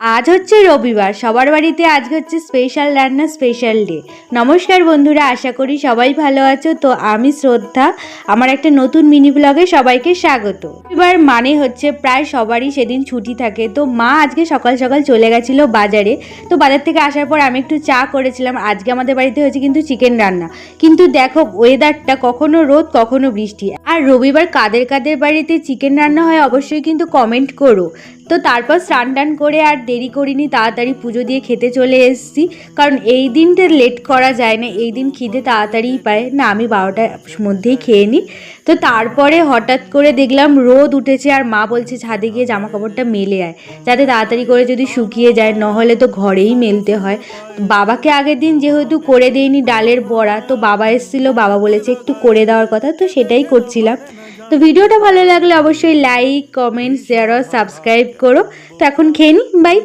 আজ হচ্ছে রবিবার, সবার বাড়িতে আজকে হচ্ছে স্পেশাল রান্না, স্পেশাল ডে। নমস্কার বন্ধুরা, আশা করি সবাই ভালো আছো। তো আমি শ্রদ্ধা, আমার একটা নতুন মিনি ব্লগে সবাইকে স্বাগত। রবিবার মানে হচ্ছে প্রায় সবারই সেদিন ছুটি থাকে। তো মা আজকে সকাল সকাল চলে গেছিলো বাজারে। তো বাজার থেকে আসার পর আমি একটু চা করেছিলাম। আজকে আমাদের বাড়িতে হয়েছে কিন্তু চিকেন রান্না। কিন্তু দেখো ওয়েদারটা, কখনো রোদ কখনো বৃষ্টি। আর রবিবার কাদের কাদের বাড়িতে চিকেন রান্না হয় অবশ্যই কিন্তু কমেন্ট করো। তো তারপর স্নান টান করে আর দেরি করিনি, তাড়াতাড়ি পুজো দিয়ে খেতে চলে এসেছি। কারণ এই দিনটা লেট করা যায় না, এই দিন খিদে তাড়াতাড়িই পায় না। আমি 12টার মধ্যেই খেয়ে নিই। তো তারপরে হঠাৎ করে দেখলাম রোদ উঠেছে, আর মা বলছে ছাদে গিয়ে জামা কাপড়টা মেলে আয়, যাতে তাড়াতাড়ি করে যদি শুকিয়ে যায়, নহলে তো ঘরেই মেলতে হয়। বাবাকে আগের দিন যেহেতু করে দেয়নি ডালের বড়া, তো বাবা এসেছিলো, বাবা বলেছে একটু করে দেওয়ার কথা, তো সেটাই করছিলাম। তো ভিডিওটা ভালো লাগলে অবশ্যই লাইক, কমেন্ট, শেয়ার আর সাবস্ক্রাইব করো। তো এখন খেয়ে নিই, বাই।